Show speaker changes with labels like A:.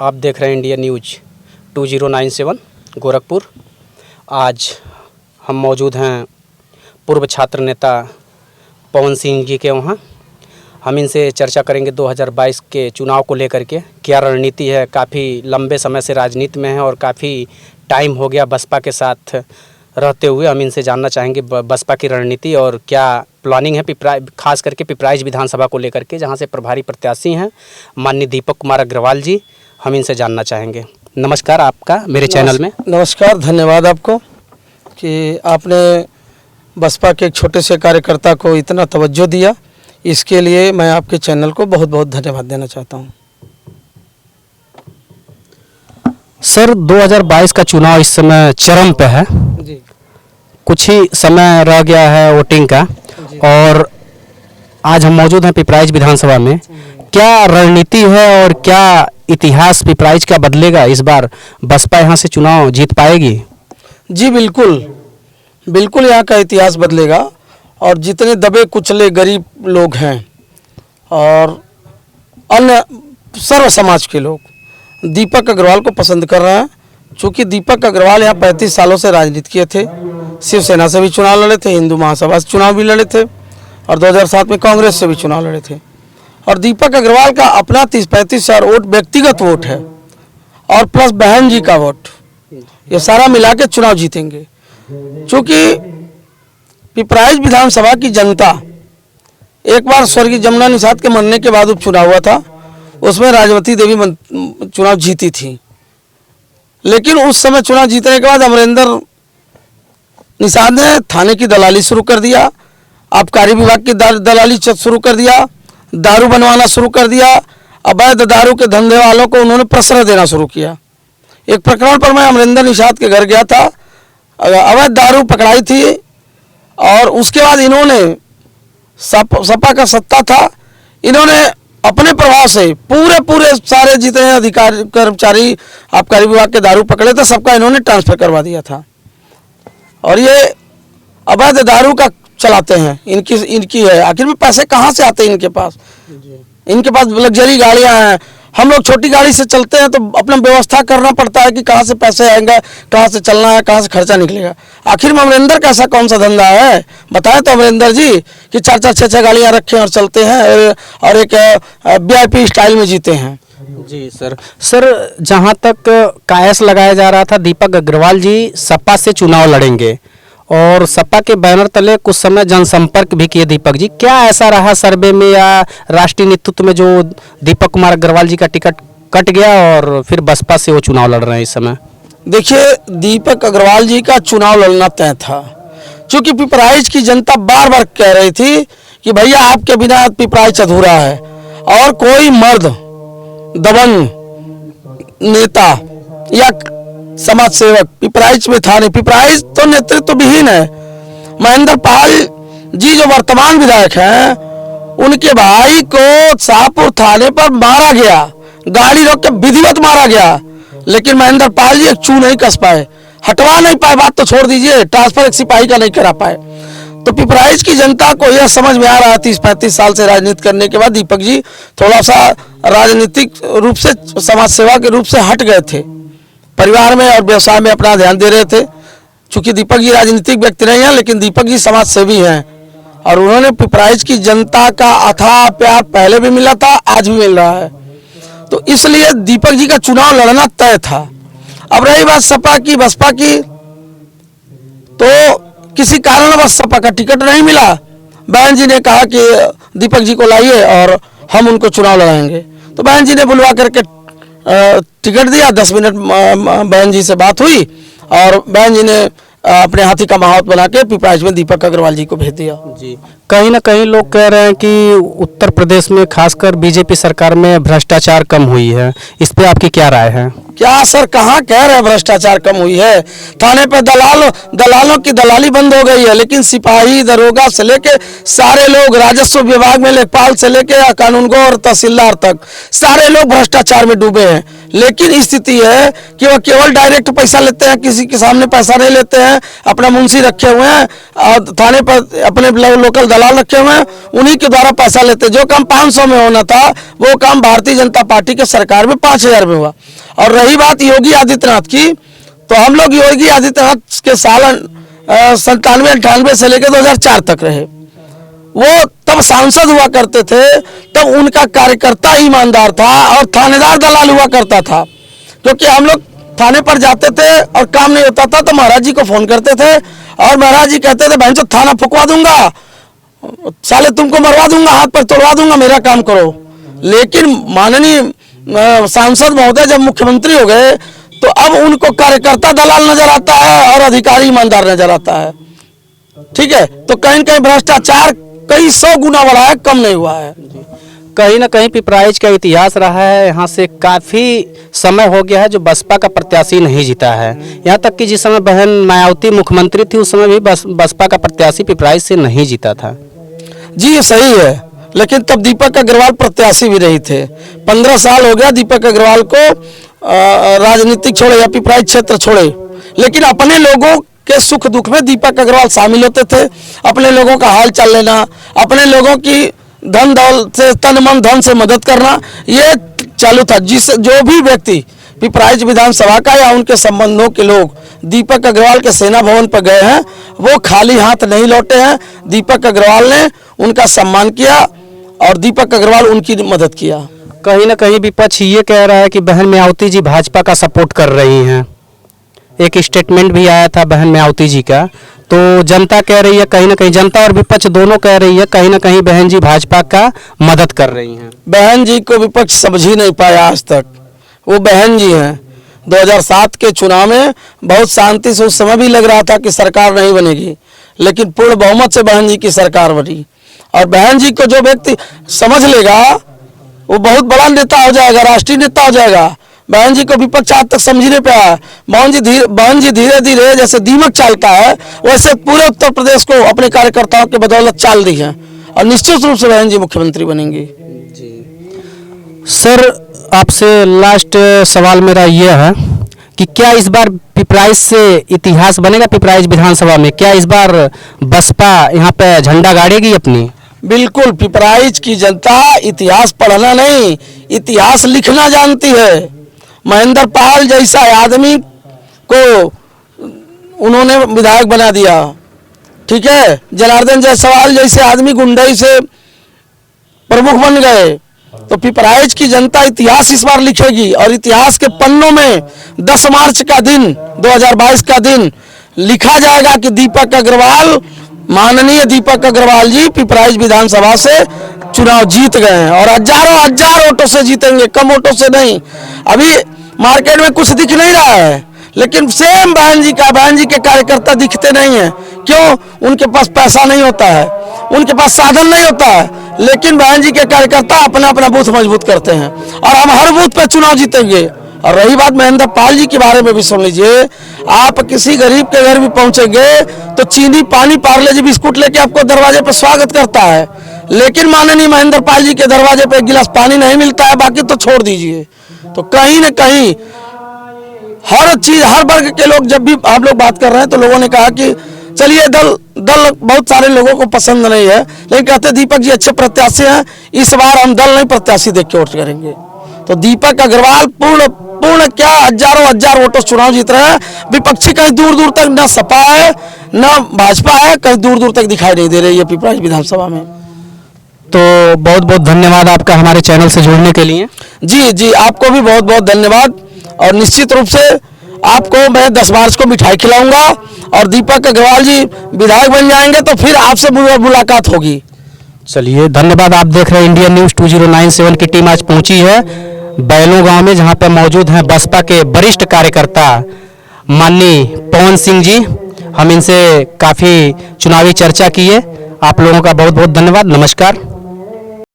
A: आप देख रहे हैं इंडिया न्यूज 2097 गोरखपुर। आज हम मौजूद हैं पूर्व छात्र नेता पवन सिंह जी के वहाँ। हम इनसे चर्चा करेंगे 2022 के चुनाव को लेकर के क्या रणनीति है। काफ़ी लंबे समय से राजनीति में है और काफ़ी टाइम हो गया बसपा के साथ रहते हुए। हम इनसे जानना चाहेंगे बसपा की रणनीति और क्या प्लानिंग है खास करके पिपराइच विधानसभा को लेकर के, जहां से प्रभारी प्रत्याशी हैं माननीय दीपक कुमार अग्रवाल जी। हम इनसे जानना चाहेंगे। नमस्कार आपका मेरे चैनल में।
B: नमस्कार, धन्यवाद आपको कि आपने बसपा के एक छोटे से कार्यकर्ता को इतना तवज्जो दिया। इसके लिए मैं आपके चैनल को बहुत बहुत धन्यवाद देना चाहता हूँ।
A: सर, 2022 का चुनाव इस समय चरम पे है
B: जी।
A: कुछ ही समय रह गया है वोटिंग का और आज हम मौजूद हैं पिपराइच विधानसभा में। क्या रणनीति है और क्या इतिहास पिपराइच का बदलेगा? इस बार बसपा यहाँ से चुनाव जीत पाएगी?
B: जी बिल्कुल, बिल्कुल यहाँ का इतिहास बदलेगा और जितने दबे कुचले गरीब लोग हैं और अन्य सर्व समाज के लोग दीपक अग्रवाल को पसंद कर रहे हैं। चूँकि दीपक अग्रवाल यहाँ 35 सालों से राजनीति किए थे, शिवसेना से भी चुनाव लड़े थे, हिंदू महासभा से चुनाव भी लड़े थे और 2007 में कांग्रेस से भी चुनाव लड़े थे। और दीपक अग्रवाल का अपना 30-35 हजार वोट व्यक्तिगत वोट है और प्लस बहन जी का वोट, ये सारा मिला के चुनाव जीतेंगे। चूँकि पिपराइच विधानसभा की जनता एक बार स्वर्गीय जमुना निषाद के मरने के बाद उपचुनाव हुआ था, उसमें राजवती देवी चुनाव जीती थी। लेकिन उस समय चुनाव जीतने के बाद अमरिंदर निषाद ने थाने की दलाली शुरू कर दिया, आबकारी विभाग की दलाली शुरू कर दिया, दारू बनवाना शुरू कर दिया, अवैध दारू के धंधे वालों को उन्होंने प्रश्रय देना शुरू किया। एक प्रकरण पर मैं अमरिंदर निषाद के घर गया था, अवैध दारू पकड़ाई थी और उसके बाद इन्होंने सपा का सत्ता था, इन्होंने अपने प्रभाव से पूरे सारे जितने अधिकारी कर्मचारी आबकारी विभाग के दारू पकड़े थे सबका इन्होंने ट्रांसफर करवा दिया था। और ये अवैध दारू का चलाते हैं, इनकी है। आखिर में पैसे कहाँ से आते हैं इनके पास? इनके पास लग्जरी गाड़ियाँ हैं, हम लोग छोटी गाड़ी से चलते हैं तो अपना व्यवस्था करना पड़ता है कि कहाँ से पैसे आएंगे, कहाँ से चलना है, कहाँ से खर्चा निकलेगा। आखिर में अमरिंदर का ऐसा कौन सा धंधा है बताएं तो अमरिंदर जी कि 4-4, 6-6 गाड़ियाँ रखें और चलते हैं और एक VIP स्टाइल में जीते हैं।
A: जी सर, जहाँ तक कायस लगाया जा रहा था दीपक अग्रवाल जी सपा से चुनाव लड़ेंगे और सपा के बैनर तले कुछ समय जनसंपर्क भी किए दीपक जी। क्या ऐसा रहा सर्वे में या राष्ट्रीय नेतृत्व में जो दीपक कुमार अग्रवाल जी का टिकट कट गया और फिर बसपा से वो चुनाव लड़ रहे हैं इस समय?
B: देखिए, दीपक अग्रवाल जी का चुनाव लड़ना तय था। चूँकि पिपराइच की जनता बार बार कह रही थी कि भैया आपके बिना पिपराइच अधूरा है और कोई मर्द दबंग नेता या समाज सेवक पिपराइच में था नहीं। पिपराइच तो नेतृत्व विहीन है। महेंद्र पाल जी जो वर्तमान विधायक हैं, उनके भाई को शाहपुर थाने पर मारा गया, गाड़ी रोक के विधिवत मारा गया, लेकिन महेंद्र पाल जी एक चू नहीं कस पाए, हटवा नहीं पाए, बात तो छोड़ दीजिए, ट्रांसफर एक सिपाही का नहीं करा पाए। तो पिपराइच की जनता को यह समझ में आ रहा है 30-35 साल से राजनीति करने के बाद दीपक जी थोड़ा सा राजनीतिक रूप से समाज सेवा के रूप से हट गए थे, परिवार में और व्यवसाय में अपना ध्यान दे रहे थे। चूँकि दीपक जी राजनीतिक व्यक्ति नहीं हैं, लेकिन दीपक जी समाज सेवी हैं और उन्होंने पिपराइच की जनता का अथाह प्यार पहले भी मिला था, आज भी मिल रहा है। तो इसलिए दीपक जी का चुनाव लड़ना तय था। अब रही बात सपा की बसपा की, तो किसी कारणवश सपा का टिकट नहीं मिला। बहन जी ने कहा कि दीपक जी को लाइए और हम उनको चुनाव लड़ाएंगे। तो बहन जी ने बुलवा करके टिकट दिया। 10 मिनट बहन जी से बात हुई और बहन जी ने अपने हाथी का माहौत बना के पिपराइच में दीपक अग्रवाल जी को भेज दिया। जी,
A: कहीं ना कहीं लोग कह रहे हैं कि उत्तर प्रदेश में खासकर बीजेपी सरकार में भ्रष्टाचार कम हुई है, इस पे आपकी क्या राय है?
B: क्या सर, कहाँ कह रहे हैं भ्रष्टाचार कम हुई है? थाने पे दलालों की दलाली बंद हो गई है, लेकिन सिपाही दरोगा से लेके सारे लोग, राजस्व विभाग में लेखपाल से लेके कानूनगो और तहसीलदार तक सारे लोग भ्रष्टाचार में डूबे हैं। लेकिन स्थिति है कि वह केवल डायरेक्ट पैसा लेते हैं, किसी के सामने पैसा नहीं लेते हैं। अपना मुंशी रखे हुए हैं और थाने पर अपने लोकल दलाल रखे हुए हैं, उन्हीं के द्वारा पैसा लेते हैं। जो काम 500 में होना था वो काम भारतीय जनता पार्टी के सरकार में 5000 में हुआ। और रही बात योगी आदित्यनाथ की, तो हम लोग योगी आदित्यनाथ के साल 97-98 से लेकर 2004 तक रहे। वो तब सांसद हुआ करते थे, तब उनका कार्यकर्ता ईमानदार था और थानेदार दलाल हुआ करता था। क्योंकि हम लोग थाने पर जाते थे और काम नहीं होता था तो महाराज जी को फोन करते थे और महाराज जी कहते थे बहन चो थाना फुकवा दूंगा, साले तुमको मरवा दूंगा, हाथ पर तोड़वा दूंगा, मेरा काम करो। लेकिन माननीय सांसद महोदय जब मुख्यमंत्री हो गए तो अब उनको कार्यकर्ता दलाल नजर आता है और अधिकारी ईमानदार नजर आता है। ठीक है, तो कहीं न कहीं भ्रष्टाचार कई 100 गुना बढ़ा है, कम नहीं हुआ है।
A: कहीं ना कहीं पिपराइच का इतिहास रहा है, यहाँ से काफ़ी समय हो गया है जो बसपा का प्रत्याशी नहीं जीता है। यहाँ तक कि जिस समय बहन मायावती मुख्यमंत्री थी उस समय भी बसपा का प्रत्याशी पिपराइच से नहीं जीता था।
B: जी ये सही है, लेकिन तब दीपक अग्रवाल प्रत्याशी भी रही थे। 15 साल हो गया दीपक अग्रवाल को राजनीतिक छोड़े या पिपराइच क्षेत्र छोड़े, लेकिन अपने लोगों के सुख दुख में दीपक अग्रवाल शामिल होते थे। अपने लोगों का हाल चाल लेना, अपने लोगों की धन दौलत से तन मन धन से मदद करना, ये चालू था। जो भी व्यक्ति पिपराइच विधानसभा का या उनके संबंधों के लोग दीपक अग्रवाल के सेना भवन पर गए हैं वो खाली हाथ नहीं लौटे हैं। दीपक अग्रवाल ने उनका सम्मान किया और दीपक अग्रवाल उनकी मदद किया।
A: कहीं ना कहीं विपक्ष ये कह रहा है कि बहन मायावती जी भाजपा का सपोर्ट कर रही हैं। एक स्टेटमेंट भी आया था बहन मायावती जी का, तो जनता कह रही है, कहीं ना कहीं जनता और विपक्ष दोनों कह रही है कहीं ना कहीं बहन जी भाजपा का मदद कर रही हैं।
B: बहन जी को विपक्ष समझ ही नहीं पाया आज तक। वो बहन जी हैं। 2007 के चुनाव में बहुत शांति से उस समय भी लग रहा था कि सरकार नहीं बनेगी, लेकिन पूर्ण बहुमत से बहन जी की सरकार बनी। और बहन जी को जो व्यक्ति समझ लेगा वो बहुत बड़ा नेता हो जाएगा, राष्ट्रीय नेता हो जाएगा। बहन जी को विपक्ष आज तक समझ नहीं पाया। बहन जी धीरे धीरे जैसे दीमक चालता है वैसे पूरे उत्तर प्रदेश को अपने कार्यकर्ताओं के बदौलत चाल दी है और निश्चित रूप से बहन जी मुख्यमंत्री बनेंगी।
A: सर आपसे लास्ट सवाल मेरा यह है कि क्या इस बार पिपराइच से इतिहास बनेगा? पिपराइच विधानसभा में क्या इस बार बसपा यहाँ पे झंडा गाड़ेगी अपनी?
B: बिल्कुल, पिपराइच की जनता इतिहास पढ़ना नहीं इतिहास लिखना जानती है। महेंद्र पाल जैसा आदमी को उन्होंने विधायक बना दिया, ठीक है। जनार्दन जायसवाल जैसे आदमी गुंडई से प्रमुख बन गए। तो पिपराइच की जनता इतिहास इस बार लिखेगी और इतिहास के पन्नों में 10 मार्च का दिन 2022 का दिन लिखा जाएगा कि दीपक अग्रवाल, माननीय दीपक अग्रवाल जी पिपराइच विधानसभा से चुनाव जीत गए हैं और हजारों वोटों से जीतेंगे, कम वोटों से नहीं। अभी मार्केट में कुछ दिख नहीं रहा है, लेकिन सेम बहन जी के कार्यकर्ता दिखते नहीं है। क्यों? उनके पास पैसा नहीं होता है, उनके पास साधन नहीं होता है, लेकिन बहन जी के कार्यकर्ता अपना अपना बूथ मजबूत करते हैं और हम हर बूथ पे चुनाव जीतेंगे। और रही बात महेंद्र पाल जी के बारे में भी सुन लीजिए, आप किसी गरीब के घर भी पहुंचेंगे तो चीनी पानी पार्ले जी बिस्कुट लेके आपको दरवाजे पे स्वागत करता है, लेकिन माननीय महेंद्र पाल जी के दरवाजे पे एक गिलास पानी नहीं मिलता है, बाकी तो छोड़ दीजिए। तो कहीं न कहीं हर चीज, हर वर्ग के लोग, जब भी आप लोग बात कर रहे हैं तो लोगों ने कहा कि चलिए दल बहुत सारे लोगों को पसंद नहीं है, लेकिन कहते दीपक जी अच्छे प्रत्याशी हैं, इस बार हम दल नहीं प्रत्याशी देख के वोट करेंगे। तो दीपक अग्रवाल पूर्ण क्या हजारों वोटों चुनाव जीत रहे हैं। विपक्षी कहीं दूर दूर तक न सपा है न भाजपा है, कहीं दूर दूर तक दिखाई नहीं दे रही है पिपराइच विधानसभा में।
A: तो बहुत बहुत धन्यवाद आपका हमारे चैनल से जुड़ने के लिए।
B: जी आपको भी बहुत बहुत धन्यवाद। और निश्चित रूप से आपको मैं 10 मार्च को मिठाई खिलाऊंगा और दीपक अग्रवाल जी विधायक बन जाएंगे तो फिर आपसे मुलाकात होगी।
A: चलिए धन्यवाद। आप देख रहे हैं इंडियन न्यूज़ 2097 की टीम आज पहुंची है बैलों गांव में, जहां पर मौजूद हैं बसपा के वरिष्ठ कार्यकर्ता माननीय पवन सिंह जी। हम इनसे काफ़ी चुनावी चर्चा की है। आप लोगों का बहुत बहुत धन्यवाद। नमस्कार।